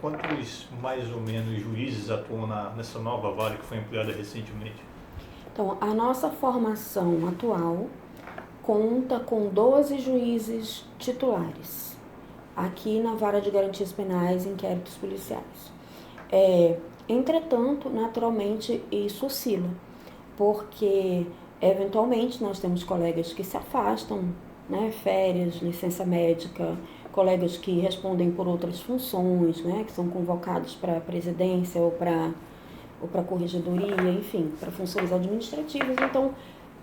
quantos mais ou menos juízes atuam nessa nova vara que foi ampliada recentemente? Então, a nossa formação atual conta com 12 juízes titulares, aqui na Vara de Garantias Penais e Inquéritos Policiais. Entretanto, naturalmente, isso oscila, porque, eventualmente, nós temos colegas que se afastam, né, férias, licença médica, colegas que respondem por outras funções, né, que são convocados para a presidência ou para corregedoria, enfim, para funções administrativas. Então,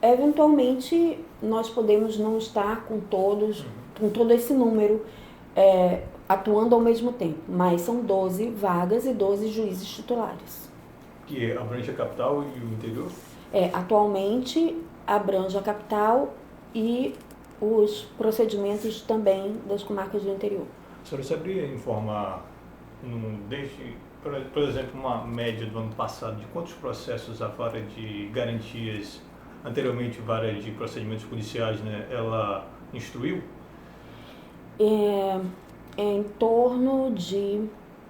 eventualmente, nós podemos não estar com todo esse número atuando ao mesmo tempo, mas são 12 vagas e 12 juízes titulares. Que abrange a capital e o interior? Atualmente abrange a capital e os procedimentos também das comarcas do interior. A senhora saberia informar, por exemplo, uma média do ano passado, de quantos processos a Vara de Garantias, anteriormente Vara de Procedimentos Policiais, né, ela instruiu? Em torno de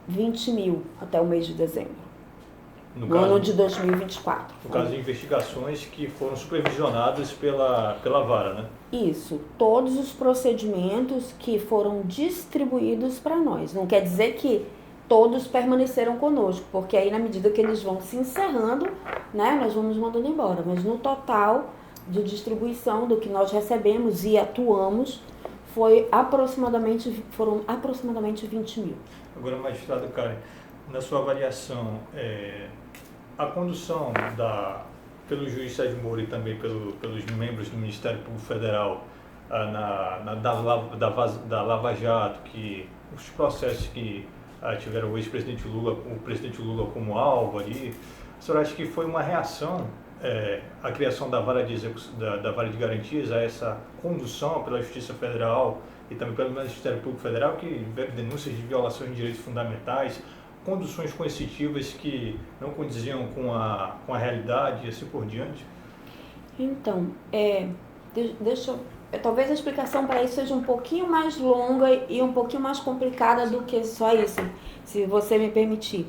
20 mil até o mês de dezembro, no ano de 2024. No caso de investigações que foram supervisionadas pela Vara, né? Isso, todos os procedimentos que foram distribuídos para nós. Não quer dizer que todos permaneceram conosco, porque aí na medida que eles vão se encerrando, né, nós vamos mandando embora. Mas no total de distribuição do que nós recebemos e atuamos, foram aproximadamente 20 mil. Agora, magistrado Karen, na sua avaliação, a condução pelo juiz Sérgio Moro e também pelos membros do Ministério Público Federal da Lava Jato, que os processos que tiveram o ex-presidente Lula, o presidente Lula como alvo ali, a senhora acha que foi uma reação a criação da Vara de Garantias a essa condução pela Justiça Federal e também pelo Ministério Público Federal, que denúncias de violações de direitos fundamentais, conduções coercitivas que não condiziam com a realidade e assim por diante? Então, talvez a explicação para isso seja um pouquinho mais longa e um pouquinho mais complicada do que só isso, se você me permitir.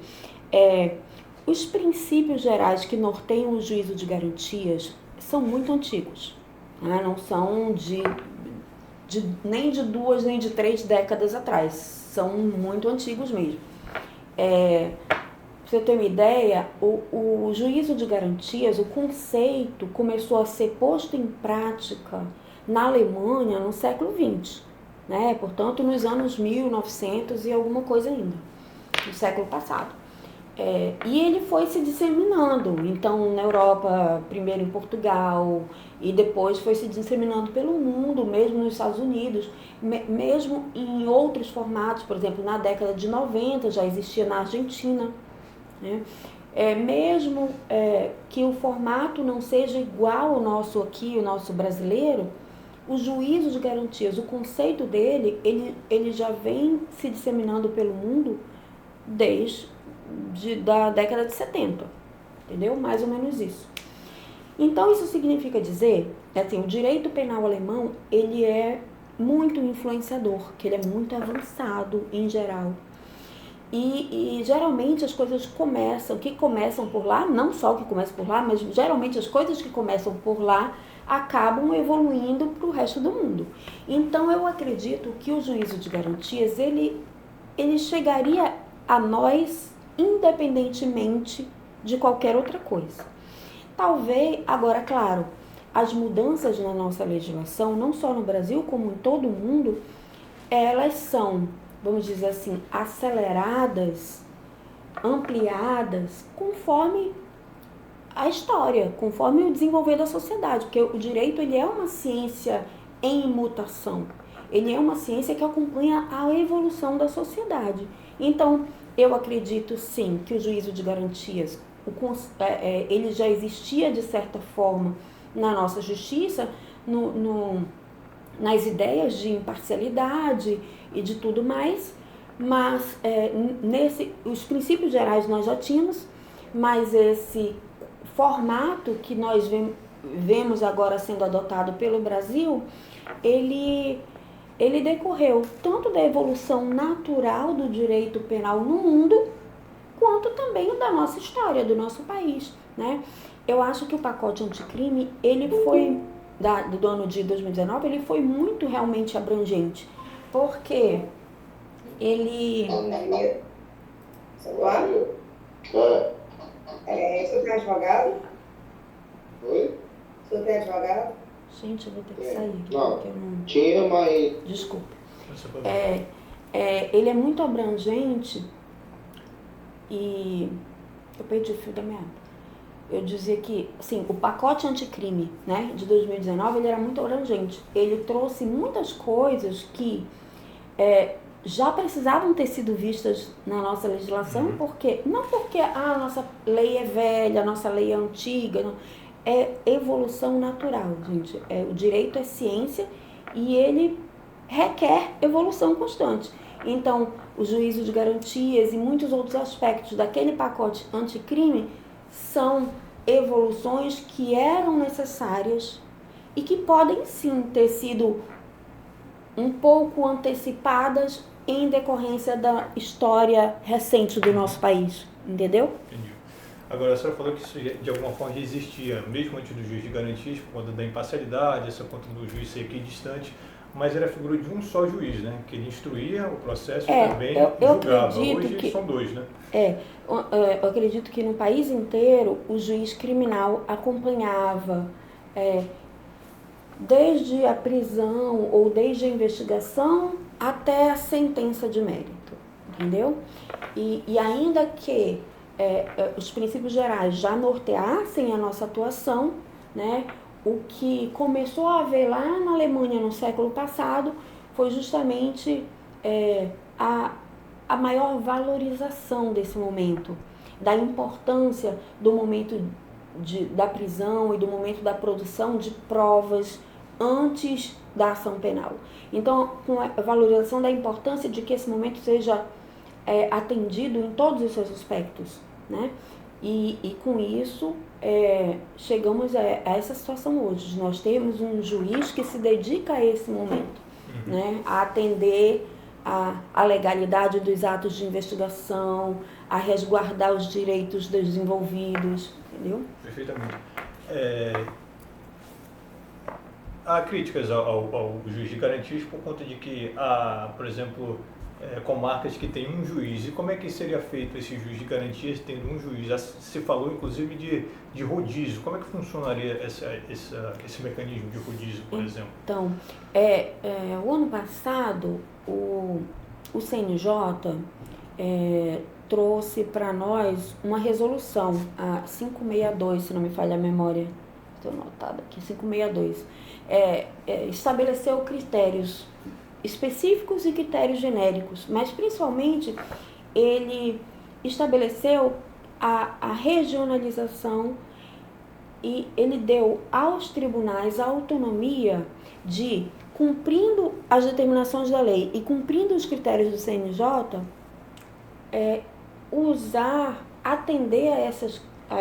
Os princípios gerais que norteiam o juízo de garantias são muito antigos, né? Não são nem de 2 nem de 3 décadas atrás, são muito antigos mesmo. Pra você ter uma ideia, o juízo de garantias, o conceito começou a ser posto em prática na Alemanha no século XX, né? Portanto, nos anos 1900 e alguma coisa ainda, no século passado. E ele foi se disseminando, então na Europa, primeiro em Portugal, e depois foi se disseminando pelo mundo, mesmo nos Estados Unidos, mesmo em outros formatos, por exemplo, na década de 90 já existia na Argentina, né? Mesmo que o formato não seja igual ao nosso aqui, o nosso brasileiro, o juízo de garantias, o conceito dele, ele já vem se disseminando pelo mundo desde da década de 70, entendeu? Mais ou menos isso. Então, isso significa dizer, assim, o direito penal alemão, ele é muito influenciador, que ele é muito avançado em geral. E geralmente as coisas que começam por lá, não só o que começa por lá, mas geralmente as coisas que começam por lá acabam evoluindo para o resto do mundo. Então, eu acredito que o juízo de garantias, ele chegaria a nós independentemente de qualquer outra coisa. Talvez, agora, claro, as mudanças na nossa legislação, não só no Brasil, como em todo o mundo, elas são, vamos dizer assim, aceleradas, ampliadas, conforme a história, conforme o desenvolver da sociedade, porque o direito, ele é uma ciência em mutação, ele é uma ciência que acompanha a evolução da sociedade. Então, eu acredito sim que o juízo de garantias, ele já existia de certa forma na nossa justiça, nas ideias de imparcialidade e de tudo mais, mas os princípios gerais nós já tínhamos, mas esse formato que nós vemos agora sendo adotado pelo Brasil, ele ele decorreu tanto da evolução natural do direito penal no mundo, quanto também da nossa história, do nosso país, né? Eu acho que o pacote anticrime, ele foi, do ano de 2019, ele foi muito realmente abrangente, porque ele... Celular? O senhor tem advogado? Oi? O senhor tem advogado? Gente, eu vou ter que sair. Não, porque eu não... tinha, mas... Desculpe. Ele é muito abrangente e... Eu perdi o fio da meada. Eu dizia que, assim, o pacote anticrime, né, de 2019, ele era muito abrangente. Ele trouxe muitas coisas que já precisavam ter sido vistas na nossa legislação, porque não porque a nossa lei é velha, a nossa lei é antiga, não, é evolução natural, gente. O direito é ciência e ele requer evolução constante. Então, o juízo de garantias e muitos outros aspectos daquele pacote anticrime são evoluções que eram necessárias e que podem sim ter sido um pouco antecipadas em decorrência da história recente do nosso país, entendeu? Entendi. Agora, a senhora falou que isso de alguma forma já existia, mesmo antes do juiz de garantias, por conta da imparcialidade, essa conta do juiz ser equidistante, mas era a figura de um só juiz, né? Que ele instruía o processo e também julgava. Hoje são dois, né? Eu acredito que no país inteiro o juiz criminal acompanhava desde a prisão ou desde a investigação até a sentença de mérito, entendeu? E ainda que os princípios gerais já norteassem a nossa atuação, né? O que começou a haver lá na Alemanha no século passado foi justamente a maior valorização desse momento, da importância do momento da prisão e do momento da produção de provas antes da ação penal. Então, com a valorização da importância de que esse momento seja atendido em todos os seus aspectos, né? E com isso, chegamos a essa situação hoje. Nós temos um juiz que se dedica a esse momento, né? A atender a legalidade dos atos de investigação, a resguardar os direitos dos envolvidos, entendeu? Perfeitamente. Há críticas ao juiz de garantias por conta de que há, por exemplo, comarcas que tem um juiz. E como é que seria feito esse juiz de garantias tendo um juiz? Já se falou, inclusive, de rodízio. Como é que funcionaria esse mecanismo de rodízio, por exemplo? Então, o ano passado, o CNJ trouxe para nós uma resolução, a 562, se não me falha a memória, estou anotado aqui, 562, estabeleceu critérios específicos e critérios genéricos, mas principalmente ele estabeleceu a regionalização e ele deu aos tribunais a autonomia de, cumprindo as determinações da lei e cumprindo os critérios do CNJ, atender a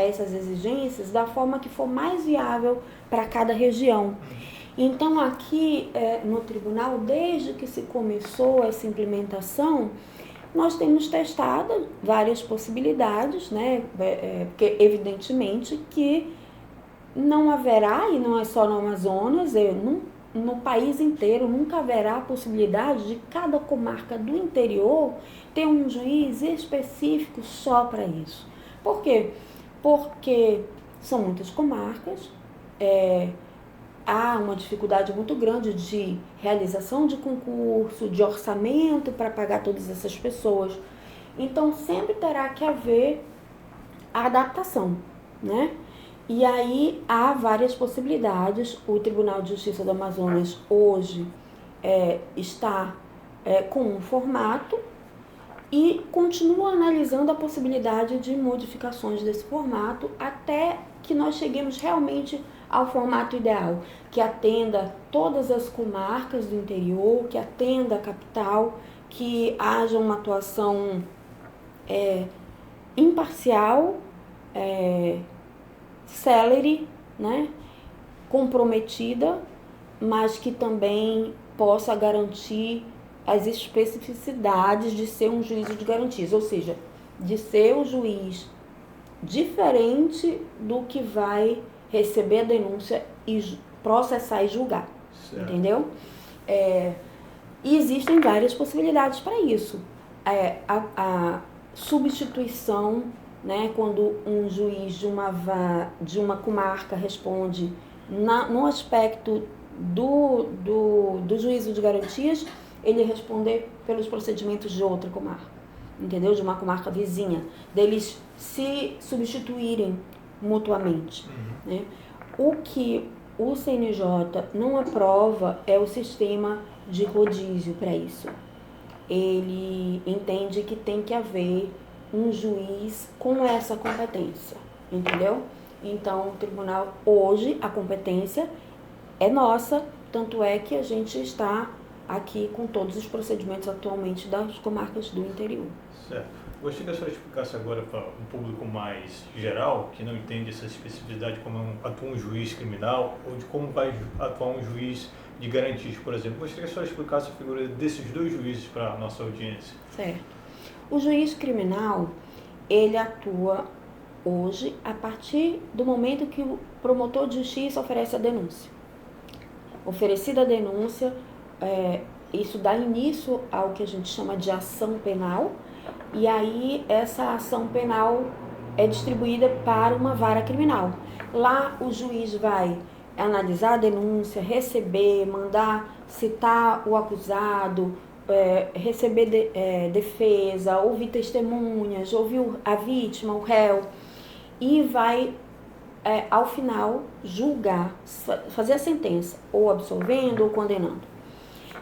essas exigências da forma que for mais viável para cada região. Então, aqui no tribunal, desde que se começou essa implementação, nós temos testado várias possibilidades, né? Porque, evidentemente, que não haverá, e não é só no Amazonas, no país inteiro, nunca haverá a possibilidade de cada comarca do interior ter um juiz específico só para isso. Por quê? Porque são muitas comarcas, há uma dificuldade muito grande de realização de concurso, de orçamento para pagar todas essas pessoas. Então, sempre terá que haver a adaptação, né? E aí, há várias possibilidades. O Tribunal de Justiça do Amazonas, hoje, está com um formato e continua analisando a possibilidade de modificações desse formato até que nós cheguemos realmente ao formato ideal, que atenda todas as comarcas do interior, que atenda a capital, que haja uma atuação imparcial, célere, né, comprometida, mas que também possa garantir as especificidades de ser um juízo de garantias, ou seja, de ser o juiz diferente do que vai receber a denúncia e processar e julgar, Certo. entendeu? E existem várias possibilidades para isso. A substituição, né, quando um juiz de uma comarca responde no aspecto do juízo de garantias, ele responder pelos procedimentos de outra comarca, entendeu? De uma comarca vizinha, deles se substituírem mutuamente, né? O que o CNJ não aprova é o sistema de rodízio para isso. Ele entende que tem que haver um juiz com essa competência, entendeu? Então, o tribunal, hoje, a competência é nossa, tanto é que a gente está aqui com todos os procedimentos atualmente das comarcas do interior. Certo. Gostaria que a senhora explicasse agora para um público mais geral, que não entende essa especificidade, como atua um juiz criminal ou de como vai atuar um juiz de garantias, por exemplo. Gostaria que a senhora explicasse a figura desses dois juízes para a nossa audiência. Certo. O juiz criminal, ele atua hoje a partir do momento que o promotor de justiça oferece a denúncia. Oferecida a denúncia, isso dá início ao que a gente chama de ação penal, e aí essa ação penal é distribuída para uma vara criminal. Lá o juiz vai analisar a denúncia, receber, mandar citar o acusado, receber defesa, ouvir testemunhas, ouvir a vítima, o réu, e vai, ao final, julgar, fazer a sentença, ou absolvendo ou condenando.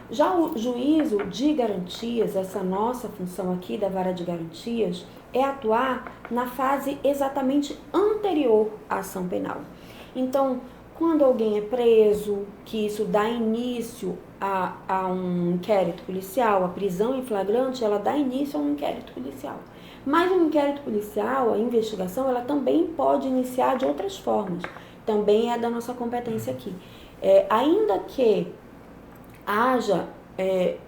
Já o juízo de garantias, essa nossa função aqui da vara de garantias, é atuar na fase exatamente anterior à ação penal. Então, quando alguém é preso, que isso dá início a um inquérito policial, a prisão em flagrante, ela dá início a um inquérito policial. Mas o inquérito policial, a investigação, ela também pode iniciar de outras formas. Também é da nossa competência aqui. Ainda que haja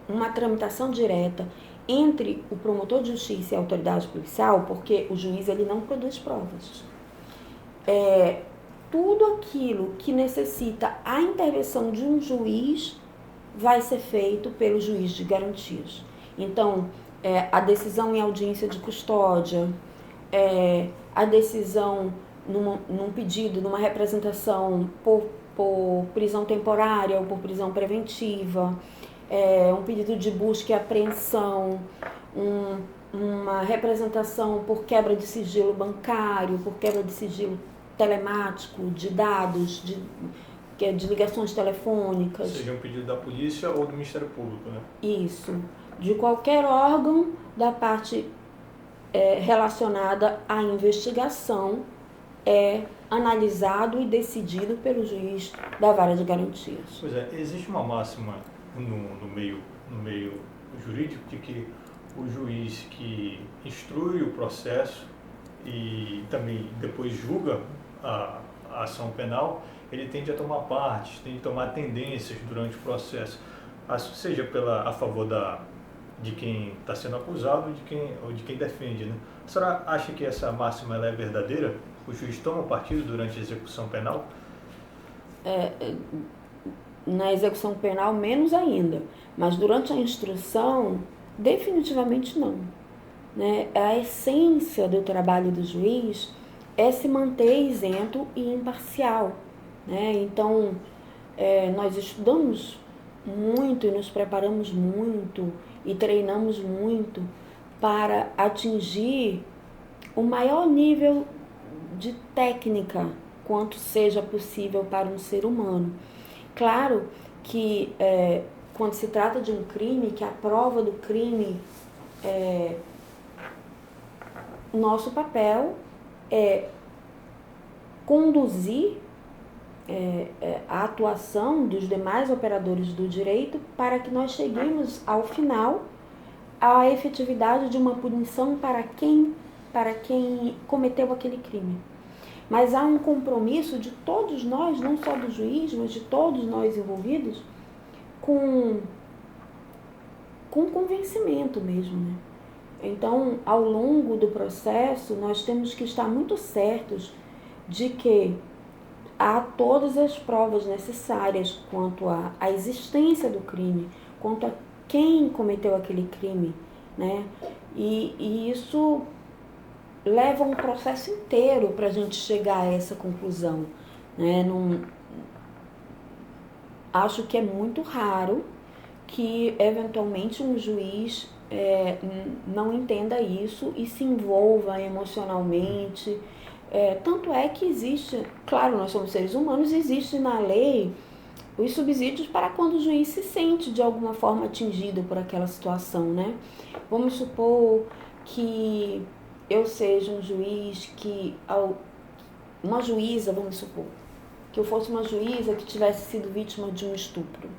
uma tramitação direta entre o promotor de justiça e a autoridade policial, porque o juiz ele não produz provas. Tudo aquilo que necessita a intervenção de um juiz vai ser feito pelo juiz de garantias. Então, a decisão em audiência de custódia, a decisão num pedido, numa representação por prisão temporária ou por prisão preventiva, um pedido de busca e apreensão, uma representação por quebra de sigilo bancário, por quebra de sigilo telemático, de dados, de ligações telefônicas. Seja um pedido da polícia ou do Ministério Público, né? Isso. De qualquer órgão da parte relacionada à investigação é analisado e decidido pelo juiz da vara de garantias. Pois é, existe uma máxima no meio jurídico de que o juiz que instrui o processo e também depois julga a ação penal, ele tende a tomar parte, tende a tomar tendências durante o processo, seja a favor de quem está sendo acusado ou de quem defende, né? A senhora acha que essa máxima ela é verdadeira? O juiz toma partido durante a execução penal? Na execução penal, menos ainda. Mas durante a instrução, definitivamente não. Né? A essência do trabalho do juiz é se manter isento e imparcial. Né? Então, nós estudamos muito e nos preparamos muito e treinamos muito para atingir o maior nível de técnica quanto seja possível para um ser humano. Claro que quando se trata de um crime, que a prova do crime, nosso papel é conduzir a atuação dos demais operadores do direito para que nós cheguemos ao final à efetividade de uma punição para quem cometeu aquele crime. Mas há um compromisso de todos nós, não só do juiz, mas de todos nós envolvidos, com convencimento mesmo, né? Então, ao longo do processo, nós temos que estar muito certos de que há todas as provas necessárias quanto à existência do crime, quanto a quem cometeu aquele crime, né? E isso leva um processo inteiro para a gente chegar a essa conclusão, né? Acho que é muito raro que, eventualmente, um juiz não entenda isso e se envolva emocionalmente. Tanto é que existe, claro, nós somos seres humanos, existe na lei os subsídios para quando o juiz se sente de alguma forma atingido por aquela situação, né? Vamos supor que eu seja um juiz uma juíza, vamos supor, que eu fosse uma juíza que tivesse sido vítima de um estupro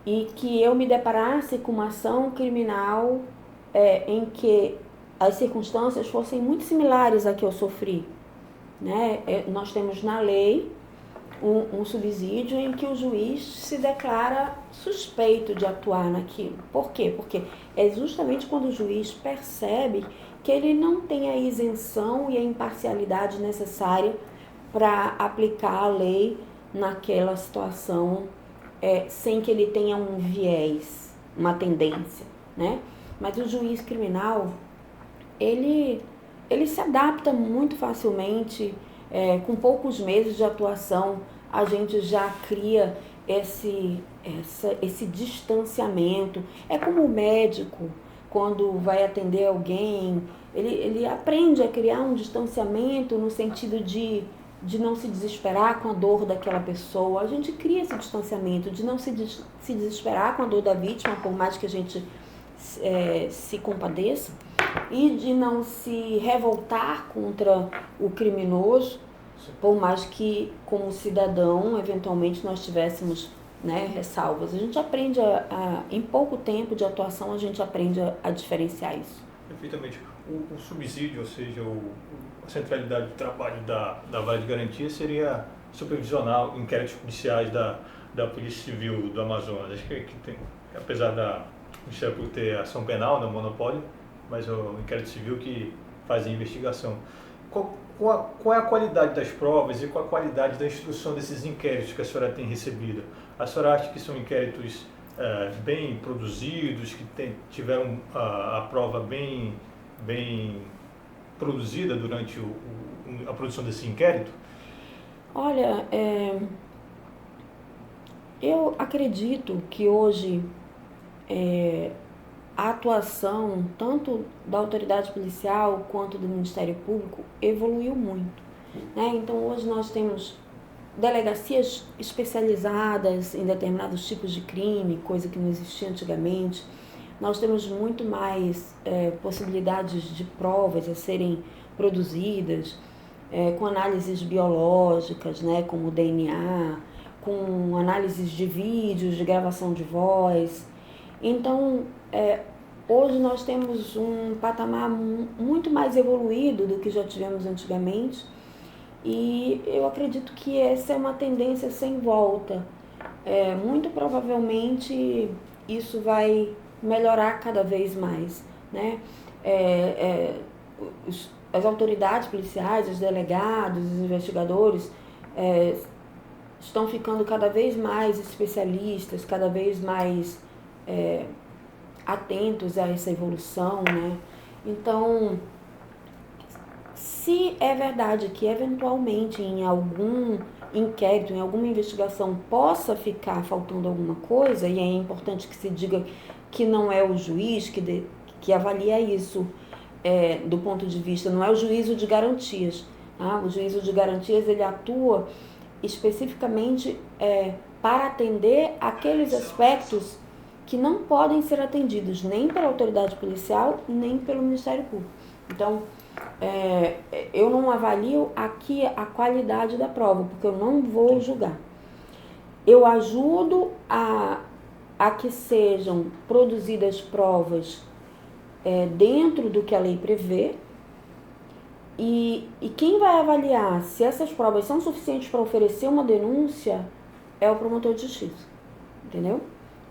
e que eu me deparasse com uma ação criminal em que as circunstâncias fossem muito similares à que eu sofri, né? Nós temos na lei um subsídio em que o juiz se declara suspeito de atuar naquilo. Por quê? Porque é justamente quando o juiz percebe que ele não tem a isenção e a imparcialidade necessária para aplicar a lei naquela situação, sem que ele tenha um viés, uma tendência, né? Mas o juiz criminal, ele se adapta muito facilmente, com poucos meses de atuação, a gente já cria esse distanciamento. É como o médico, quando vai atender alguém, ele aprende a criar um distanciamento no sentido de não se desesperar com a dor daquela pessoa. A gente cria esse distanciamento, de não se desesperar com a dor da vítima, por mais que a gente se compadeça, e de não se revoltar contra o criminoso, por mais que, como cidadão, eventualmente nós tivéssemos, né, ressalvas. A gente aprende em pouco tempo de atuação, a gente aprende a diferenciar isso. Perfeitamente. O subsídio, ou seja, a centralidade do trabalho da Vara de Garantia seria supervisionar inquéritos policiais da Polícia Civil do Amazonas. Acho que tem, apesar da Ministério Público ter ação penal, no monopólio, mas o inquérito civil que faz a investigação. Qual é a qualidade das provas e qual a qualidade da instrução desses inquéritos que a senhora tem recebido? A senhora acha que são inquéritos bem produzidos, que tiveram a prova bem produzida durante a produção desse inquérito? Olha, eu acredito que hoje a atuação tanto da autoridade policial quanto do Ministério Público evoluiu muito, né? Então hoje nós temos delegacias especializadas em determinados tipos de crime, coisa que não existia antigamente. Nós temos muito mais possibilidades de provas a serem produzidas, com análises biológicas, né, como o DNA, com análises de vídeos, de gravação de voz. Então, hoje nós temos um patamar muito mais evoluído do que já tivemos antigamente, e eu acredito que essa é uma tendência sem volta. Muito provavelmente isso vai melhorar cada vez mais, né? As autoridades policiais, os delegados, os investigadores estão ficando cada vez mais especialistas, cada vez mais atentos a essa evolução, né? Então, se é verdade que eventualmente em algum inquérito, em alguma investigação possa ficar faltando alguma coisa, e é importante que se diga que não é o juiz que avalia isso do ponto de vista, não é o juízo de garantias. Tá? O juízo de garantias, ele atua especificamente para atender aqueles aspectos que não podem ser atendidos nem pela autoridade policial, nem pelo Ministério Público. Então, eu não avalio aqui a qualidade da prova, porque eu não vou julgar. Eu ajudo a que sejam produzidas provas dentro do que a lei prevê, e quem vai avaliar se essas provas são suficientes para oferecer uma denúncia é o promotor de justiça. entendeu?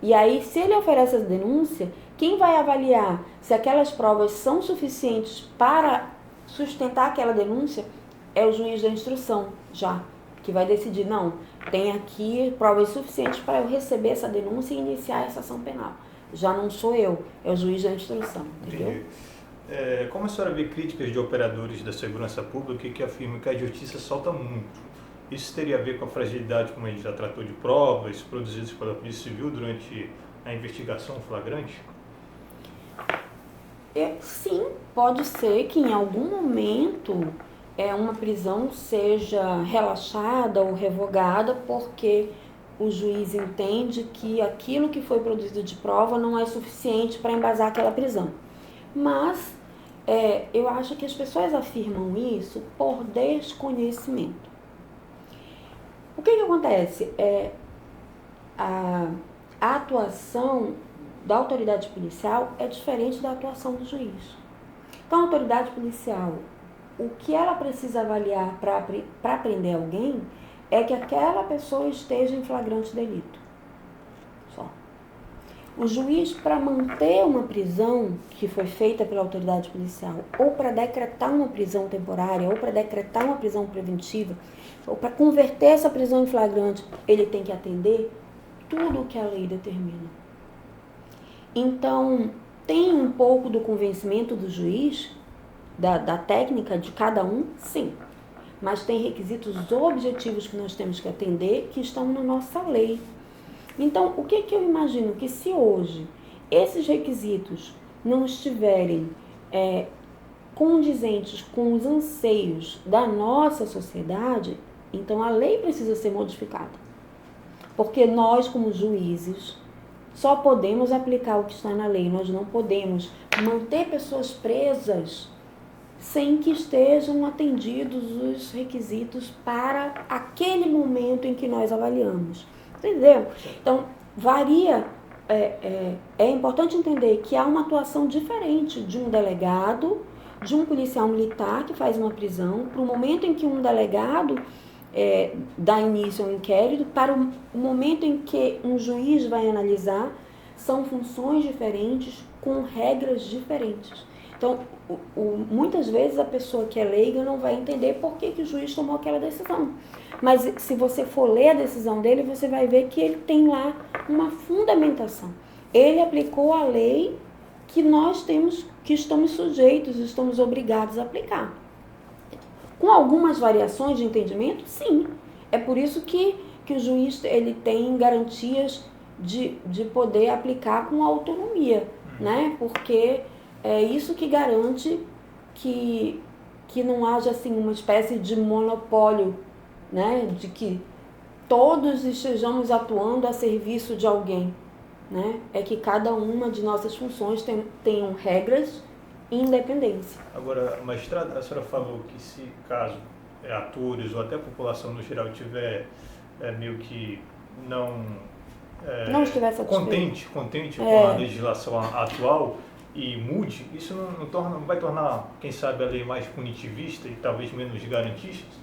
E aí, se ele oferece a denúncia, quem vai avaliar se aquelas provas são suficientes para sustentar aquela denúncia é o juiz da instrução, já, que vai decidir, não, tem aqui provas suficientes para eu receber essa denúncia e iniciar essa ação penal. Já não sou eu, é o juiz da instrução, entendeu? Entendi. Como a senhora vê críticas de operadores da segurança pública que afirmam que a justiça solta muito? Isso teria a ver com a fragilidade, como a gente já tratou, de provas produzidas pela Polícia Civil durante a investigação flagrante? Sim, pode ser que em algum momento uma prisão seja relaxada ou revogada porque o juiz entende que aquilo que foi produzido de prova não é suficiente para embasar aquela prisão. Mas eu acho que as pessoas afirmam isso por desconhecimento. O que acontece? A atuação da autoridade policial é diferente da atuação do juiz. Então, a autoridade policial, o que ela precisa avaliar para prender alguém é que aquela pessoa esteja em flagrante delito. Só. O juiz, para manter uma prisão que foi feita pela autoridade policial, ou para decretar uma prisão temporária, ou para decretar uma prisão preventiva, ou para converter essa prisão em flagrante, ele tem que atender tudo o que a lei determina. Então, tem um pouco do convencimento do juiz, da técnica de cada um, sim. Mas tem requisitos objetivos que nós temos que atender que estão na nossa lei. Então, o que eu imagino? Que se hoje esses requisitos não estiverem condizentes com os anseios da nossa sociedade, então a lei precisa ser modificada. Porque nós, como juízes, só podemos aplicar o que está na lei. Nós não podemos manter pessoas presas sem que estejam atendidos os requisitos para aquele momento em que nós avaliamos. Entendeu? Então, varia. É importante entender que há uma atuação diferente de um delegado, de um policial militar que faz uma prisão, para o momento em que um delegado dá início ao inquérito, para o momento em que um juiz vai analisar, são funções diferentes, com regras diferentes. Então, muitas vezes a pessoa que é leiga não vai entender por que o juiz tomou aquela decisão. Mas se você for ler a decisão dele, você vai ver que ele tem lá uma fundamentação. Ele aplicou a lei que nós temos, que estamos sujeitos, estamos obrigados a aplicar. Com algumas variações de entendimento, sim. É por isso que o juiz ele tem garantias de poder aplicar com autonomia, né? Porque é isso que garante que não haja assim, uma espécie de monopólio, né? De que todos estejamos atuando a serviço de alguém, né? É que cada uma de nossas funções tenham regras e independência. Agora, magistrada, a senhora falou que se caso atores ou até a população no geral tiver meio que não estiver satisfeito, contente com a legislação atual e mude, isso não vai tornar, quem sabe, a lei mais punitivista e talvez menos garantista?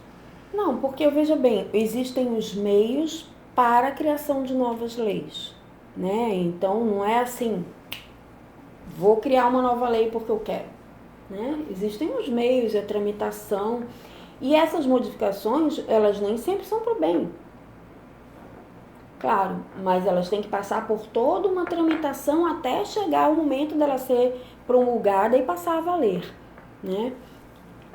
Não, porque veja bem, existem os meios para a criação de novas leis, né? Então não é assim, vou criar uma nova lei porque eu quero, né? Existem os meios, a tramitação, e essas modificações, elas nem sempre são para o bem. Claro, mas elas têm que passar por toda uma tramitação até chegar o momento dela ser promulgada e passar a valer, né?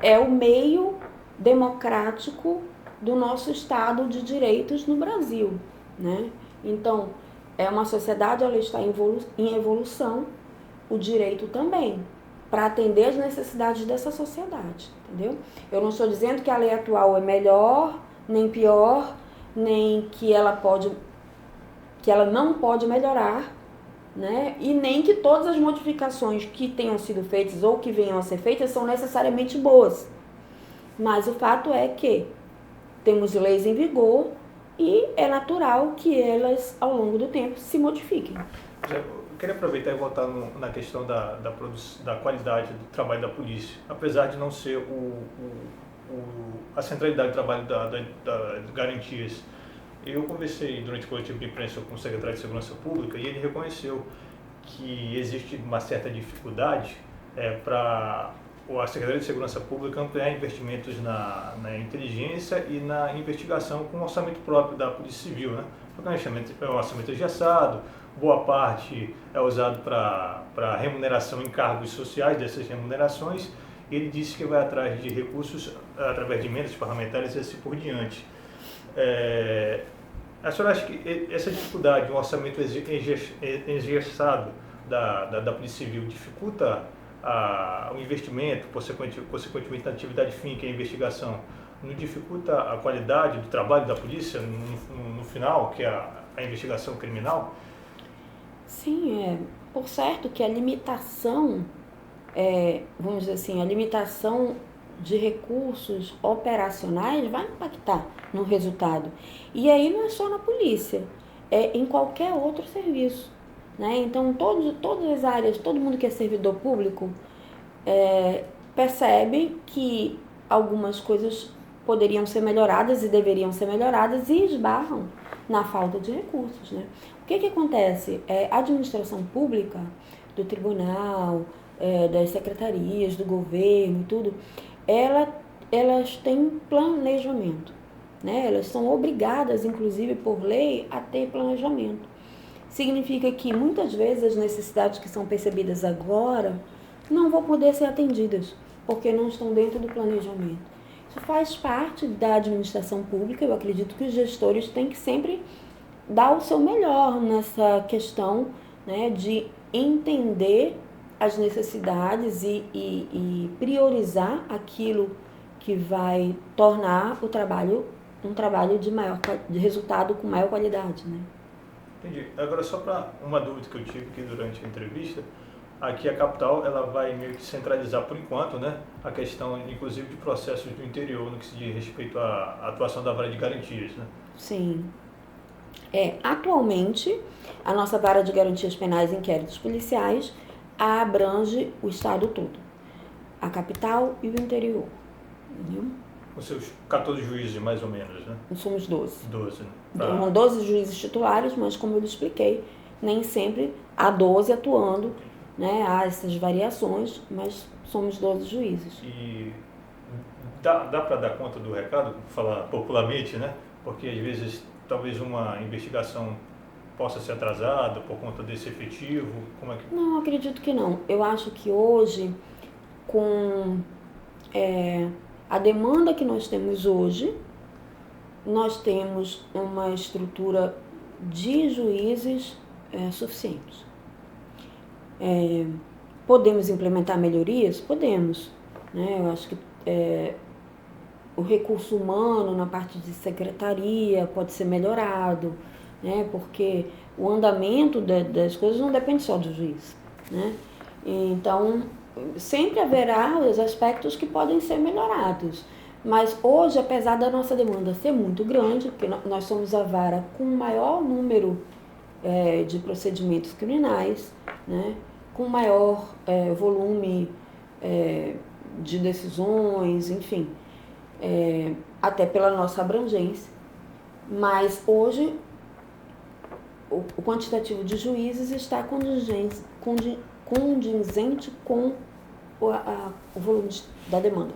É o meio democrático do nosso Estado de Direitos no Brasil, né? Então, é uma sociedade, ela está em evolução, o direito também, para atender as necessidades dessa sociedade, entendeu? Eu não estou dizendo que a lei atual é melhor, nem pior, nem que ela não pode melhorar, né? E nem que todas as modificações que tenham sido feitas ou que venham a ser feitas são necessariamente boas. Mas o fato é que temos leis em vigor e é natural que elas, ao longo do tempo, se modifiquem. Eu queria aproveitar e voltar na questão da qualidade do trabalho da polícia. Apesar de não ser a centralidade do trabalho das garantias, Eu conversei durante o coletivo de imprensa com o secretário de Segurança Pública e ele reconheceu que existe uma certa dificuldade para a Secretaria de Segurança Pública ampliar investimentos na inteligência e na investigação com orçamento próprio da Polícia Civil, né? Porque é um orçamento engessado, boa parte é usado para remuneração em cargos sociais dessas remunerações. Ele disse que vai atrás de recursos através de emendas parlamentares e assim por diante. A senhora acha que essa dificuldade, um orçamento engessado da Polícia Civil dificulta o investimento, consequentemente na atividade fim, que é a investigação, não dificulta a qualidade do trabalho da polícia no final, que é a investigação criminal? Sim, por certo que a limitação, vamos dizer assim, a limitação de recursos operacionais vai impactar no resultado. E aí não é só na polícia, é em qualquer outro serviço, né? Então, todas as áreas, todo mundo que é servidor público percebe que algumas coisas poderiam ser melhoradas e deveriam ser melhoradas e esbarram na falta de recursos, né? O que acontece? A administração pública, do tribunal, das secretarias, do governo e tudo, elas têm planejamento, né? Elas são obrigadas, inclusive por lei, a ter planejamento. Significa que muitas vezes as necessidades que são percebidas agora não vão poder ser atendidas, porque não estão dentro do planejamento. Isso faz parte da administração pública. Eu acredito que os gestores têm que sempre dar o seu melhor nessa questão, né, de entender as necessidades e priorizar aquilo que vai tornar o trabalho um trabalho de resultado com maior qualidade, né? Entendi. Agora, só para uma dúvida que eu tive aqui durante a entrevista, aqui a capital ela vai meio que centralizar por enquanto, né, a questão inclusive de processos do interior no que se diz respeito à atuação da vara de garantias, né? Sim. Atualmente, a nossa vara de garantias penais e inquéritos policiais abrange o estado todo, a capital e o interior, entendeu? Com seus 14 juízes, mais ou menos, né? Nós somos 12. 12, né? São 12 juízes titulares, mas como eu lhe expliquei, nem sempre há 12 atuando, né? Há essas variações, mas somos 12 juízes. E dá para dar conta do recado, falar popularmente, né? Porque às vezes talvez uma investigação possa ser atrasada por conta desse efetivo. Como é que... Não, acredito que não. Eu acho que hoje, com a demanda que nós temos hoje, nós temos uma estrutura de juízes suficientes. Podemos implementar melhorias? Podemos, né? Eu acho que o recurso humano na parte de secretaria pode ser melhorado, né? Porque o andamento das coisas não depende só do juiz, né? Então, sempre haverá os aspectos que podem ser melhorados. Mas hoje, apesar da nossa demanda ser muito grande, porque nós somos a vara com o maior número de procedimentos criminais, né? Com maior volume de decisões, enfim, até pela nossa abrangência. Mas hoje o quantitativo de juízes está condizente com o volume da demanda.